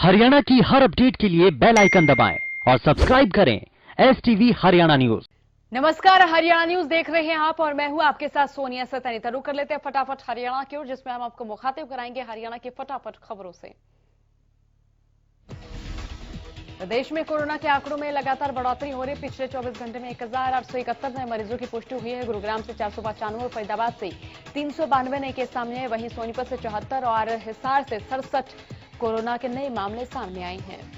हरियाणा की हर अपडेट के लिए बेल आइकन दबाएं और सब्सक्राइब करें STV हरियाणा न्यूज। नमस्कार, हरियाणा न्यूज देख रहे हैं आप और मैं हूं आपके साथ सोनिया सतनी। रुक कर लेते हैं फटाफट हरियाणा की ओर, जिसमें हम आपको मुखातिब कराएंगे हरियाणा की फटाफट खबरों से। प्रदेश में कोरोना के आंकड़ों में लगातार बढ़ोतरी हो रही। पिछले 24 घंटे में 1871 नए मरीजों की पुष्टि हुई है। गुरुग्राम से 495 और फरीदाबाद से 392 नए केस सामने आए। वहीं सोनीपत से 74 और हिसार से 67 कोरोना के नए मामले सामने आए हैं।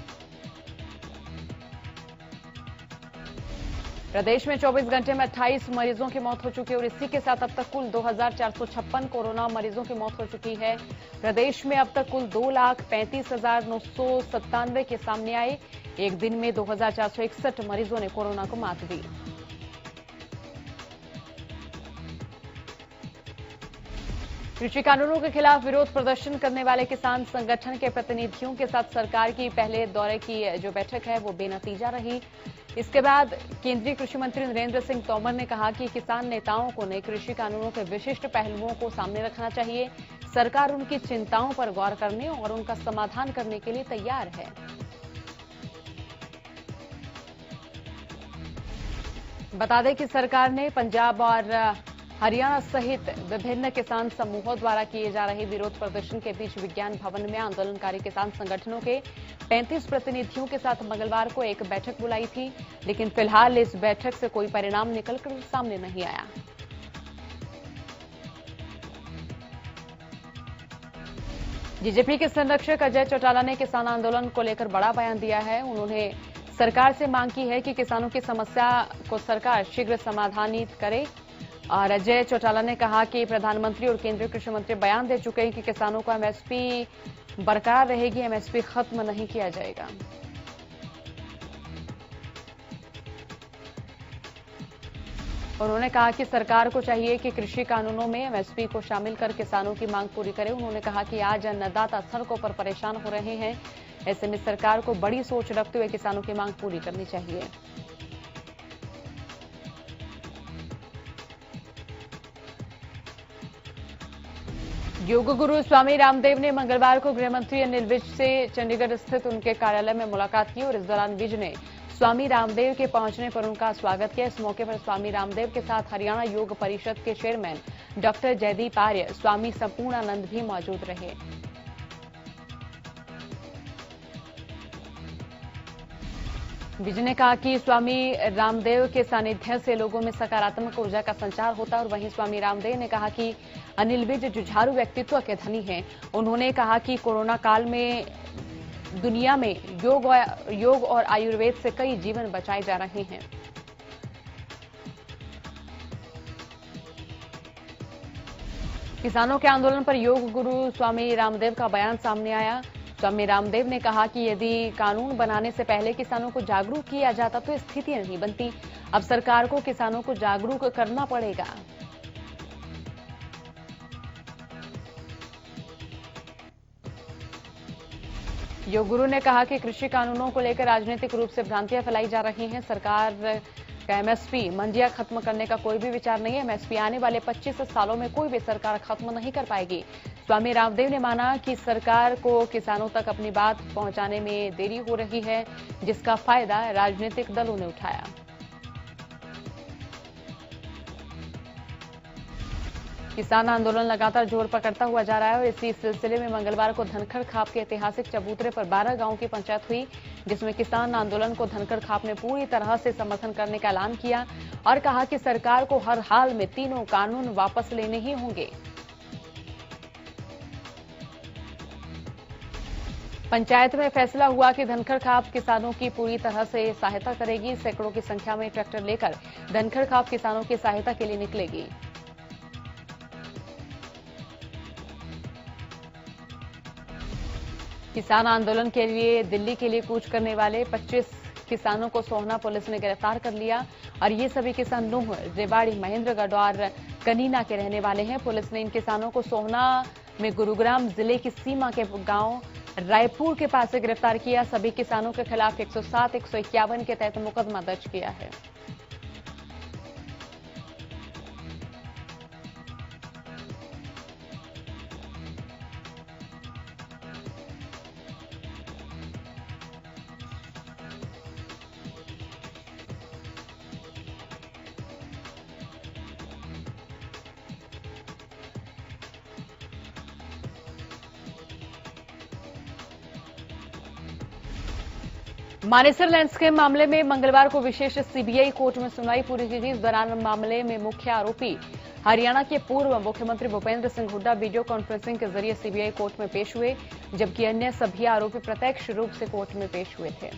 प्रदेश में 24 घंटे में 28 मरीजों की मौत हो चुकी है और इसी के साथ अब तक कुल 2456 कोरोना मरीजों की मौत हो चुकी है। प्रदेश में अब तक कुल 2,35,997 के सामने आए। एक दिन में 2,461 मरीजों ने कोरोना को मात दी। कृषि कानूनों के खिलाफ विरोध प्रदर्शन करने वाले किसान संगठन के प्रतिनिधियों के साथ सरकार की पहले दौरे की जो बैठक है वो बेनतीजा रही। इसके बाद केंद्रीय कृषि मंत्री नरेंद्र सिंह तोमर ने कहा कि किसान नेताओं को नए कृषि कानूनों के विशिष्ट पहलुओं को सामने रखना चाहिए। सरकार उनकी चिंताओं पर गौर करने और उनका समाधान करने के लिए तैयार है। बता दें कि सरकार ने पंजाब और हरियाणा सहित विभिन्न किसान समूहों द्वारा किए जा रहे विरोध प्रदर्शन के बीच विज्ञान भवन में आंदोलनकारी किसान संगठनों के 35 प्रतिनिधियों के साथ मंगलवार को एक बैठक बुलाई थी, लेकिन फिलहाल इस बैठक से कोई परिणाम निकलकर सामने नहीं आया। बीजेपी के संरक्षक अजय चौटाला ने किसान आंदोलन को लेकर बड़ा बयान दिया है। उन्होंने सरकार से मांग की है कि किसानों की समस्या को सरकार शीघ्र समाधानित करे। और अजय चौटाला ने कहा कि प्रधानमंत्री और केंद्रीय कृषि मंत्री बयान दे चुके हैं कि किसानों को एमएसपी बरकरार रहेगी, एमएसपी खत्म नहीं किया जाएगा। उन्होंने कहा कि सरकार को चाहिए कि कृषि कानूनों में एमएसपी को शामिल कर किसानों की मांग पूरी करे। उन्होंने कहा कि आज अन्नदाता सड़कों पर परेशान हो रहे हैं। ऐसे में सरकार को बड़ी सोच रखते हुए किसानों की मांग पूरी करनी चाहिए। योग गुरु स्वामी रामदेव ने मंगलवार को गृह मंत्री अनिल विज से चंडीगढ़ स्थित उनके कार्यालय में मुलाकात की और इस दौरान विज ने स्वामी रामदेव के पहुंचने पर उनका स्वागत किया। इस मौके पर स्वामी रामदेव के साथ हरियाणा योग परिषद के चेयरमैन डॉक्टर जयदीप आर्य, स्वामी संपूर्णानंद भी मौजूद रहे। विज ने कहा कि स्वामी रामदेव के सानिध्य से लोगों में सकारात्मक ऊर्जा का संचार होता है और वहीं स्वामी रामदेव ने कहा कि अनिल विज जुझारू व्यक्तित्व के धनी हैं। उन्होंने कहा कि कोरोना काल में दुनिया में योग और आयुर्वेद से कई जीवन बचाए जा रहे हैं। किसानों के आंदोलन पर योग गुरु स्वामी रामदेव का बयान सामने आया। स्वामी रामदेव ने कहा कि यदि कानून बनाने से पहले किसानों को जागरूक किया जाता तो स्थिति नहीं बनती। अब सरकार को किसानों को जागरूक करना पड़ेगा। योग गुरु ने कहा कि कृषि कानूनों को लेकर राजनीतिक रूप से भ्रांतियां फैलाई जा रही हैं। सरकार का एमएसपी मंडियां खत्म करने का कोई भी विचार नहीं है। एमएसपी आने वाले 25 सालों में कोई भी सरकार खत्म नहीं कर पाएगी। स्वामी रामदेव ने माना कि सरकार को किसानों तक अपनी बात पहुंचाने में देरी हो रही है, जिसका फायदा राजनीतिक दलों ने उठाया। किसान आंदोलन लगातार जोर पकड़ता हुआ जा रहा है और इसी सिलसिले में मंगलवार को धनखड़ खाप के ऐतिहासिक चबूतरे पर 12 गांवों की पंचायत हुई, जिसमें किसान आंदोलन को धनखड़ खाप ने पूरी तरह से समर्थन करने का ऐलान किया और कहा कि सरकार को हर हाल में तीनों कानून वापस लेने ही होंगे। पंचायत में फैसला हुआ कि धनखड़ खाप किसानों की पूरी तरह से सहायता करेगी। सैकड़ों की संख्या में ट्रैक्टर लेकर धनखड़ खाप किसानों की सहायता के लिए निकलेगी। किसान आंदोलन के लिए दिल्ली के लिए कूच करने वाले 25 किसानों को सोहना पुलिस ने गिरफ्तार कर लिया और ये सभी किसान नूह, रेवाड़ी, महेंद्रगढ़ और कनीना के रहने वाले हैं। पुलिस ने इन किसानों को सोहना में गुरुग्राम जिले की सीमा के गांव रायपुर के पास से गिरफ्तार किया। सभी किसानों के खिलाफ 107, 151 के तहत मुकदमा दर्ज किया है। मानेसर लैंड स्कैम मामले में मंगलवार को विशेष सीबीआई कोर्ट में सुनवाई पूरी की गई। इस दौरान मामले में मुख्य आरोपी हरियाणा के पूर्व मुख्यमंत्री भूपेंद्र सिंह हुड्डा वीडियो कॉन्फ्रेंसिंग के जरिए सीबीआई कोर्ट में पेश हुए, जबकि अन्य सभी आरोपी प्रत्यक्ष रूप से कोर्ट में पेश हुए थे।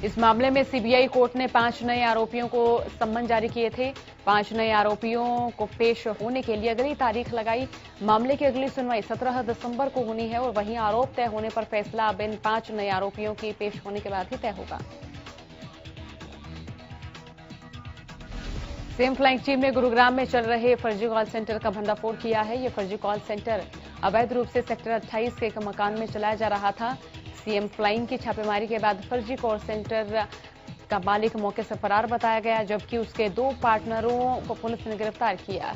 इस मामले में सीबीआई कोर्ट ने 5 नए आरोपियों को सम्मन जारी किए थे। 5 नए आरोपियों को पेश होने के लिए अगली तारीख लगाई। मामले की अगली सुनवाई 17 दिसंबर को होनी है और वहीं आरोप तय होने पर फैसला अब इन 5 नए आरोपियों की पेश होने के बाद ही तय होगा। सेम फ्लाइंग टीम ने गुरुग्राम में चल रहे फर्जी कॉल सेंटर का भंडाफोड़ किया है। यह फर्जी कॉल सेंटर अवैध रूप से सेक्टर 28 के एक मकान में चलाया जा रहा था। सीएम फ्लाइंग की छापेमारी के बाद फर्जी कॉल सेंटर का मालिक मौके से फरार बताया गया, जबकि उसके 2 पार्टनरों को पुलिस ने गिरफ्तार किया।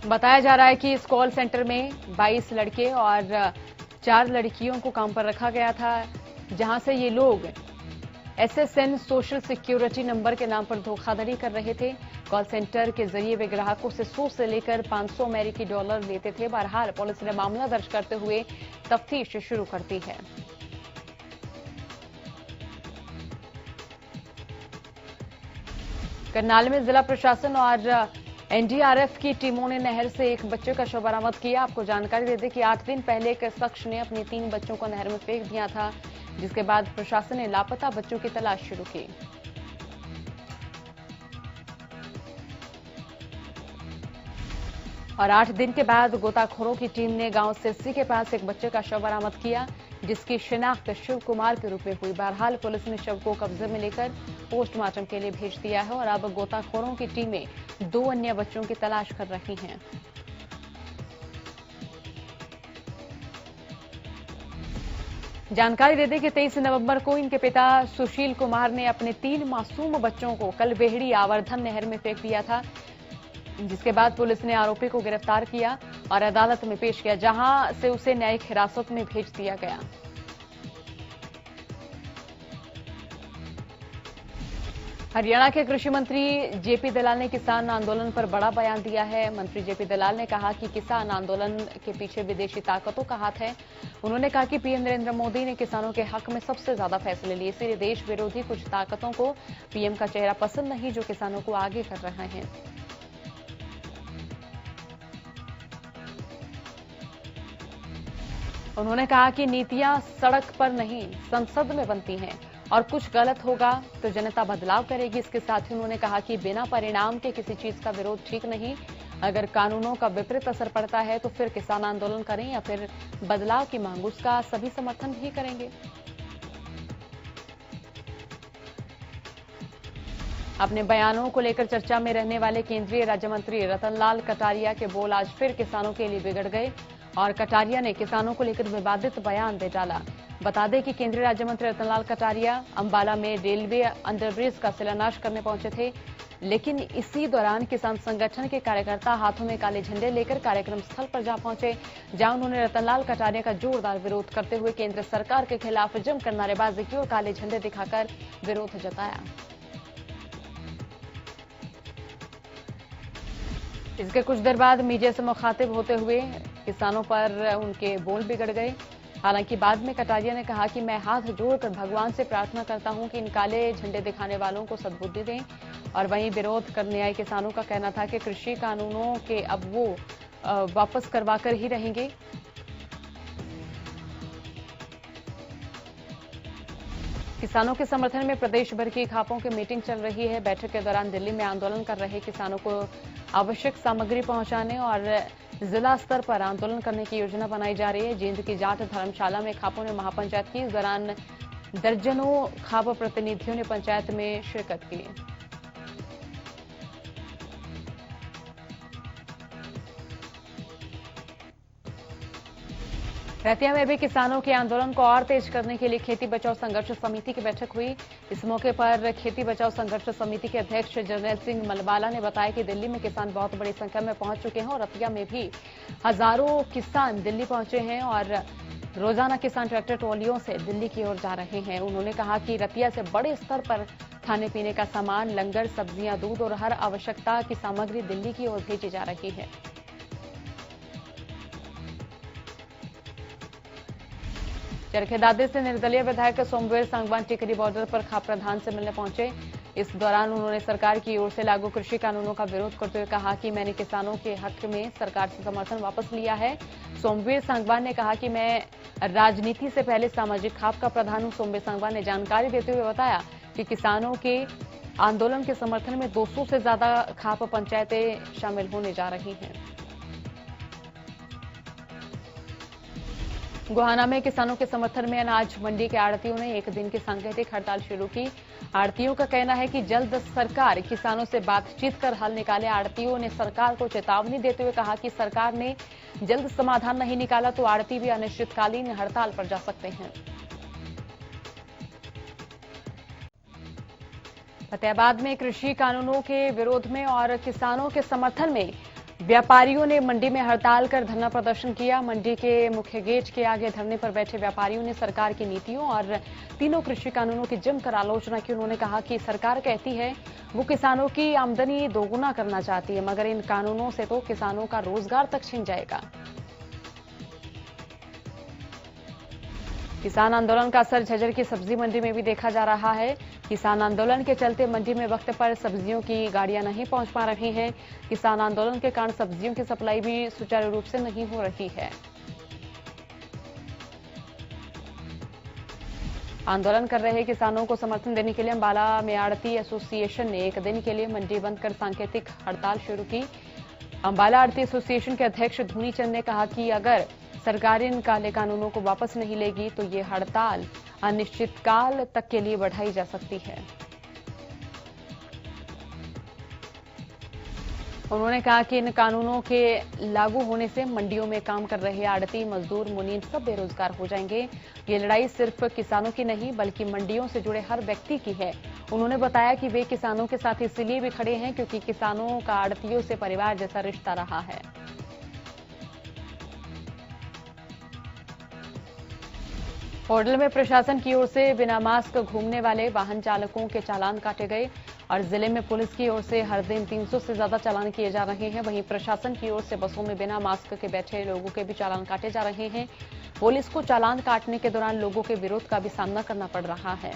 बताया जा रहा है कि इस कॉल सेंटर में 22 लड़के और 4 लड़कियों को काम पर रखा गया था, जहां से ये लोग एसएसएन सोशल सिक्योरिटी नंबर के नाम पर धोखाधड़ी कर रहे थे। कॉल सेंटर के जरिए वे ग्राहकों से 100 से लेकर 500 अमेरिकी डॉलर लेते थे। बहरहाल पुलिस ने मामला दर्ज करते हुए तफ्तीश शुरू कर दी है। करनाल में जिला प्रशासन और एनडीआरएफ की टीमों ने नहर से एक बच्चे का शव बरामद किया। आपको जानकारी दे दें कि 8 दिन पहले एक शख्स ने अपने 3 बच्चों को नहर में फेंक दिया था, जिसके बाद प्रशासन ने लापता बच्चों की तलाश शुरू की। और 8 दिन के बाद गोताखोरों की टीम ने गांव सिरसी के पास एक बच्चे का शव बरामद किया, जिसकी शिनाख्त शिव कुमार के रूप में हुई। बहरहाल पुलिस ने शव को कब्जे में लेकर पोस्टमार्टम के लिए भेज दिया है और अब गोताखोरों की टीमें 2 अन्य बच्चों की तलाश कर रही हैं। जानकारी दे दें कि 23 नवंबर को इनके पिता सुशील कुमार ने अपने 3 मासूम बच्चों को कलबेहड़ी आवर्धन नहर में फेंक दिया था, जिसके बाद पुलिस ने आरोपी को गिरफ्तार किया और अदालत में पेश किया, जहां से उसे न्यायिक हिरासत में भेज दिया गया। हरियाणा के कृषि मंत्री जेपी दलाल ने किसान आंदोलन पर बड़ा बयान दिया है। मंत्री जेपी दलाल ने कहा कि किसान आंदोलन के पीछे विदेशी ताकतों का हाथ है। उन्होंने कहा कि पीएम नरेंद्र मोदी ने किसानों के हक में सबसे ज्यादा फैसले लिए, इसलिए देश विरोधी कुछ ताकतों को पीएम का चेहरा पसंद नहीं, जो किसानों को आगे कर रहे हैं। उन्होंने कहा कि नीतियां सड़क पर नहीं संसद में बनती हैं और कुछ गलत होगा तो जनता बदलाव करेगी। इसके साथ ही उन्होंने कहा कि बिना परिणाम के किसी चीज का विरोध ठीक नहीं। अगर कानूनों का विपरीत असर पड़ता है तो फिर किसान आंदोलन करें या फिर बदलाव की मांग, उसका सभी समर्थन भी करेंगे। अपने बयानों को लेकर चर्चा में रहने वाले केंद्रीय राज्य मंत्री रतनलाल कटारिया के बोल आज फिर किसानों के लिए बिगड़ गए और कटारिया ने किसानों को लेकर विवादित बयान दे डाला। बता दें कि केंद्रीय राज्य मंत्री रतनलाल कटारिया अंबाला में रेलवे अंडरब्रिज का शिलान्यास करने पहुंचे थे, लेकिन इसी दौरान किसान संगठन के कार्यकर्ता हाथों में काले झंडे लेकर कार्यक्रम स्थल पर जा पहुंचे, जहां उन्होंने रतनलाल कटारिया का जोरदार विरोध करते हुए केंद्र सरकार के खिलाफ जमकर नारेबाजी की और काले झंडे दिखाकर विरोध जताया। इसके कुछ देर बाद मीडिया से मुखातिब होते हुए किसानों पर उनके बोल बिगड़ गए। हालांकि बाद में कटारिया ने कहा कि मैं हाथ जोड़कर भगवान से प्रार्थना करता हूं कि इन काले झंडे दिखाने वालों को सद्बुद्धि दें। और वहीं विरोध करने आए किसानों का कहना था कि कृषि कानूनों के अब वो वापस करवाकर ही रहेंगे। किसानों के समर्थन में प्रदेश भर की खापों की मीटिंग चल रही है। बैठक के दौरान दिल्ली में आंदोलन कर रहे किसानों को आवश्यक सामग्री पहुंचाने और जिला स्तर पर आंदोलन करने की योजना बनाई जा रही है। जींद की जाट धर्मशाला में खापों ने महापंचायत की। इस दौरान दर्जनों खाप प्रतिनिधियों ने पंचायत में शिरकत की। रतिया में भी किसानों के आंदोलन को और तेज करने के लिए खेती बचाओ संघर्ष समिति की बैठक हुई। इस मौके पर खेती बचाओ संघर्ष समिति के अध्यक्ष जर्नैल सिंह मलवाला ने बताया कि दिल्ली में किसान बहुत बड़ी संख्या में पहुंच चुके हैं और रतिया में भी हजारों किसान दिल्ली पहुंचे हैं और रोजाना किसान ट्रैक्टर ट्रॉलियों से दिल्ली की ओर जा रहे हैं। उन्होंने कहा कि रतिया से बड़े स्तर पर खाने पीने का सामान, लंगर, सब्जियां, दूध और हर आवश्यकता की सामग्री दिल्ली की ओर भेजी जा रही है। चरखेदादे से निर्दलीय विधायक सोमवीर सांगवान टिकरी बॉर्डर पर खाप प्रधान से मिलने पहुंचे। इस दौरान उन्होंने सरकार की ओर से लागू कृषि कानूनों का विरोध करते हुए कहा कि मैंने किसानों के हक में सरकार से समर्थन वापस लिया है। सोमवीर सांगवान ने कहा कि मैं राजनीति से पहले सामाजिक खाप का प्रधान हूं। सोमवीर सांगवान ने जानकारी देते हुए बताया कि किसानों के आंदोलन के समर्थन में 200 से ज्यादा खाप पंचायतें शामिल होने जा रही हैं। गोहाना में किसानों के समर्थन में अनाज मंडी के आड़तियों ने एक दिन की सांकेतिक हड़ताल शुरू की। आड़तियों का कहना है कि जल्द सरकार किसानों से बातचीत कर हल निकाले। आड़तियों ने सरकार को चेतावनी देते हुए कहा कि सरकार ने जल्द समाधान नहीं निकाला तो आड़ती भी अनिश्चितकालीन हड़ताल पर जा सकते हैं। फतेहाबाद में कृषि कानूनों के विरोध में और किसानों के समर्थन में व्यापारियों ने मंडी में हड़ताल कर धरना प्रदर्शन किया। मंडी के मुख्य गेट के आगे धरने पर बैठे व्यापारियों ने सरकार की नीतियों और तीनों कृषि कानूनों की जमकर आलोचना की। उन्होंने कहा कि सरकार कहती है वो किसानों की आमदनी दोगुना करना चाहती है, मगर इन कानूनों से तो किसानों का रोजगार तक छिन जाएगा। किसान आंदोलन का असर झज्जर की सब्जी मंडी में भी देखा जा रहा है। किसान आंदोलन के चलते मंडी में वक्त पर सब्जियों की गाड़ियां नहीं पहुंच पा रही हैं। किसान आंदोलन के कारण सब्जियों की सप्लाई भी सुचारू रूप से नहीं हो रही है। आंदोलन कर रहे किसानों को समर्थन देने के लिए अंबाला में आड़ती एसोसिएशन ने एक दिन के लिए मंडी बंद कर सांकेतिक हड़ताल शुरू की। अंबाला आड़ती एसोसिएशन के अध्यक्ष धूनी चंद ने कहा कि अगर सरकार इन काले कानूनों को वापस नहीं लेगी तो ये हड़ताल अनिश्चितकाल तक के लिए बढ़ाई जा सकती है। उन्होंने कहा कि इन कानूनों के लागू होने से मंडियों में काम कर रहे आड़ती, मजदूर, मुनीम सब बेरोजगार हो जाएंगे। ये लड़ाई सिर्फ किसानों की नहीं बल्कि मंडियों से जुड़े हर व्यक्ति की है। उन्होंने बताया कि वे किसानों के साथ इसलिए भी खड़े हैं क्योंकि किसानों का आड़तियों से परिवार जैसा रिश्ता रहा है। होटल में प्रशासन की ओर से बिना मास्क घूमने वाले वाहन चालकों के चालान काटे गए और जिले में पुलिस की ओर से हर दिन 300 से ज्यादा चालान किए जा रहे हैं। वहीं प्रशासन की ओर से बसों में बिना मास्क के बैठे लोगों के भी चालान काटे जा रहे हैं। पुलिस को चालान काटने के दौरान लोगों के विरोध का भी सामना करना पड़ रहा है।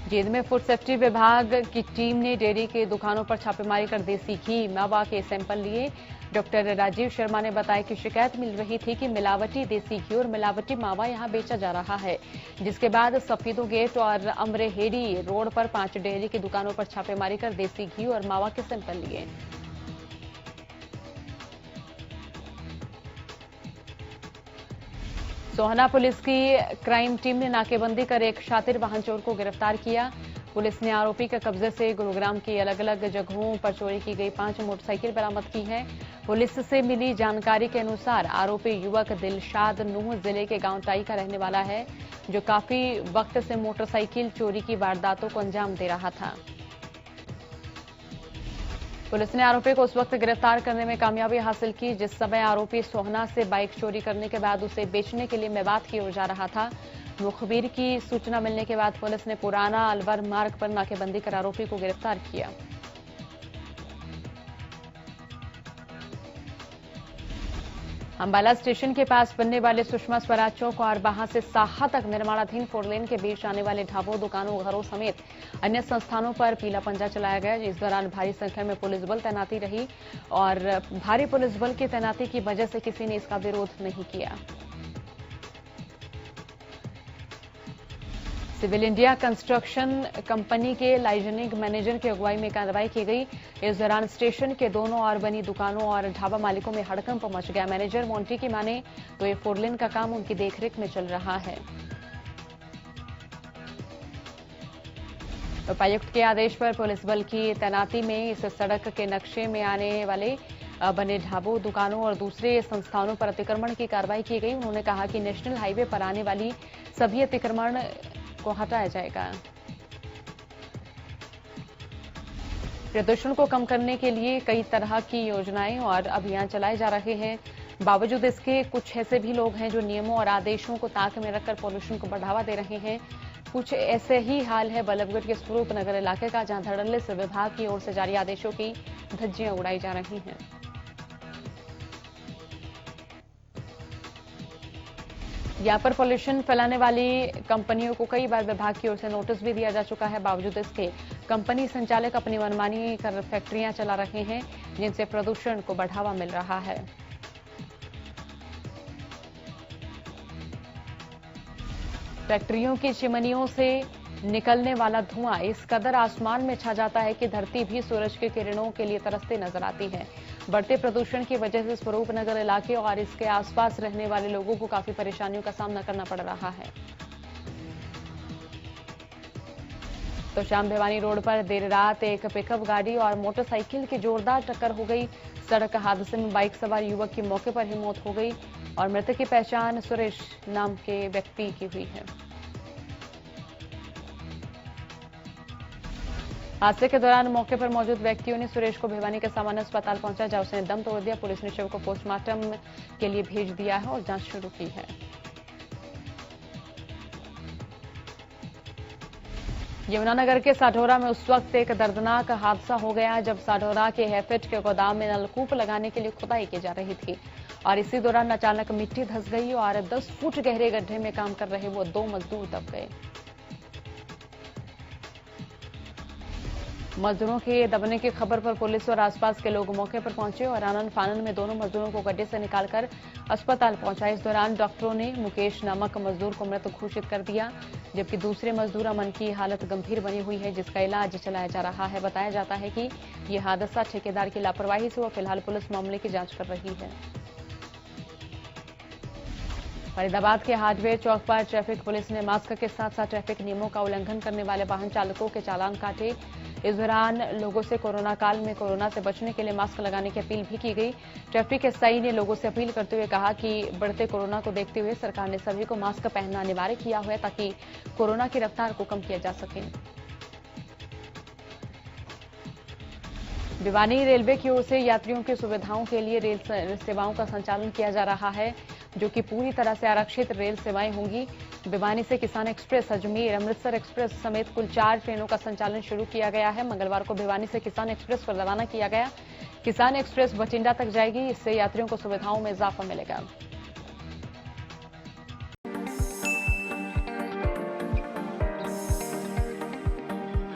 जींद में फूड सेफ्टी विभाग की टीम ने डेयरी के दुकानों पर छापेमारी कर देसी घी, मावा के सैंपल लिए। डॉक्टर राजीव शर्मा ने बताया कि शिकायत मिल रही थी कि मिलावटी देसी घी और मिलावटी मावा यहां बेचा जा रहा है, जिसके बाद सफीदो गेट और अमरेहेड़ी रोड पर 5 डेयरी की दुकानों पर छापेमारी कर देसी घी और मावा के सैंपल लिए। सोहना पुलिस की क्राइम टीम ने नाकेबंदी कर एक शातिर वाहन चोर को गिरफ्तार किया। पुलिस ने आरोपी के कब्जे से गुरुग्राम की अलग अलग जगहों पर चोरी की गई 5 मोटरसाइकिल बरामद की है। पुलिस से मिली जानकारी के अनुसार आरोपी युवक दिलशाद नूह जिले के गांव टाई का रहने वाला है, जो काफी वक्त से मोटरसाइकिल चोरी की वारदातों को अंजाम दे रहा था। पुलिस ने आरोपी को उस वक्त गिरफ्तार करने में कामयाबी हासिल की जिस समय आरोपी सोहना से बाइक चोरी करने के बाद उसे बेचने के लिए मेवात की ओर जा रहा था। मुखबिर की सूचना मिलने के बाद पुलिस ने पुराना अलवर मार्ग पर नाकेबंदी कर आरोपी को गिरफ्तार किया। अंबाला स्टेशन के पास बनने वाले सुषमा स्वराज चौक और वहां से साहा तक निर्माणाधीन 4 लेन के बीच आने वाले ढाबों, दुकानों, घरों समेत अन्य संस्थानों पर पीला पंजा चलाया गया। इस दौरान भारी संख्या में पुलिस बल तैनाती रही और भारी पुलिस बल की तैनाती की वजह से किसी ने इसका विरोध नहीं किया। सिविल इंडिया कंस्ट्रक्शन कंपनी के लाइजनिंग मैनेजर की अगुवाई में कार्रवाई की गई। इस दौरान स्टेशन के दोनों ओर बनी दुकानों और ढाबा मालिकों में हड़कंप मच गया। मैनेजर मोंटी की माने तो ये 4 लेन का काम उनकी देखरेख में चल रहा है। उपायुक्त के आदेश पर पुलिस बल की तैनाती में इस सड़क के नक्शे में आने वाले बने ढाबों, दुकानों और दूसरे संस्थानों पर अतिक्रमण की कार्रवाई की गई। उन्होंने कहा कि नेशनल हाईवे पर आने वाली सभी अतिक्रमण को हटाया जाएगा। प्रदूषण को कम करने के लिए कई तरह की योजनाएं और अभियान चलाए जा रहे हैं। बावजूद इसके कुछ ऐसे भी लोग हैं जो नियमों और आदेशों को ताक में रखकर पॉल्यूशन को बढ़ावा दे रहे हैं। कुछ ऐसे ही हाल है बल्लभगढ़ के स्वरूप नगर इलाके का, जहां धड़ल्ले से विभाग की ओर से जारी आदेशों की धज्जियां उड़ाई जा रही हैं। यहां पर पॉल्यूशन फैलाने वाली कंपनियों को कई बार विभाग की ओर से नोटिस भी दिया जा चुका है। बावजूद इसके कंपनी संचालक अपनी मनमानी कर फैक्ट्रियां चला रहे हैं, जिनसे प्रदूषण को बढ़ावा मिल रहा है। फैक्ट्रियों की चिमनियों से निकलने वाला धुआं इस कदर आसमान में छा जाता है कि धरती भी सूरज की किरणों के लिए तरसती नजर आती है। बढ़ते प्रदूषण की वजह से स्वरूप नगर इलाके और इसके आसपास रहने वाले लोगों को काफी परेशानियों का सामना करना पड़ रहा है। तो श्याम भिवानी रोड पर देर रात एक पिकअप गाड़ी और मोटरसाइकिल की जोरदार टक्कर हो गई। सड़क हादसे में बाइक सवार युवक की मौके पर ही मौत हो गई और मृतक की पहचान सुरेश नाम के व्यक्ति की हुई है। हादसे के दौरान मौके पर मौजूद व्यक्तियों ने सुरेश को भिवानी के सामान्य अस्पताल पहुंचा, जहां उसने दम तोड़ दिया। पुलिस ने शव को पोस्टमार्टम के लिए भेज दिया है और जांच शुरू की है। यमुनानगर के साढौरा में उस वक्त एक दर्दनाक हादसा हो गया जब साढौरा के हैफेड के गोदाम में नलकूप लगाने के लिए खुदाई की जा रही थी और इसी दौरान अचानक मिट्टी धंस गई और 10 फुट गहरे गड्ढे में काम कर रहे वो 2 मजदूर दब गए। मजदूरों के दबने की खबर पर पुलिस और आसपास के लोग मौके पर पहुंचे और आनन फानन में दोनों मजदूरों को गड्ढे से निकालकर अस्पताल पहुंचा। इस दौरान डॉक्टरों ने मुकेश नामक मजदूर को मृत घोषित कर दिया, जबकि दूसरे मजदूर अमन की हालत गंभीर बनी हुई है, जिसका इलाज चलाया जा रहा है। बताया जाता है कि यह हादसा ठेकेदार की लापरवाही से हुआ। फिलहाल पुलिस मामले की जांच कर रही है। फरीदाबाद के हार्डवेयर चौक पर ट्रैफिक पुलिस ने मास्क के साथ साथ ट्रैफिक नियमों का उल्लंघन करने वाले वाहन चालकों के चालान काटे। इस दौरान लोगों से कोरोना काल में कोरोना से बचने के लिए मास्क लगाने की अपील भी की गई। ट्रैफिक एसआई ने लोगों से अपील करते हुए कहा कि बढ़ते कोरोना को देखते हुए सरकार ने सभी को मास्क पहनना अनिवार्य किया हुआ है, ताकि कोरोना की रफ्तार को कम किया जा सके। भिवानी रेलवे की ओर से यात्रियों की सुविधाओं के लिए रेल सेवाओं का संचालन किया जा रहा है, जो कि पूरी तरह से आरक्षित रेल सेवाएं होंगी। भिवानी से किसान एक्सप्रेस, अजमेर, अमृतसर एक्सप्रेस समेत कुल 4 ट्रेनों का संचालन शुरू किया गया है। मंगलवार को भिवानी से किसान एक्सप्रेस को रवाना किया गया। किसान एक्सप्रेस बठिंडा तक जाएगी, इससे यात्रियों को सुविधाओं में इजाफा मिलेगा।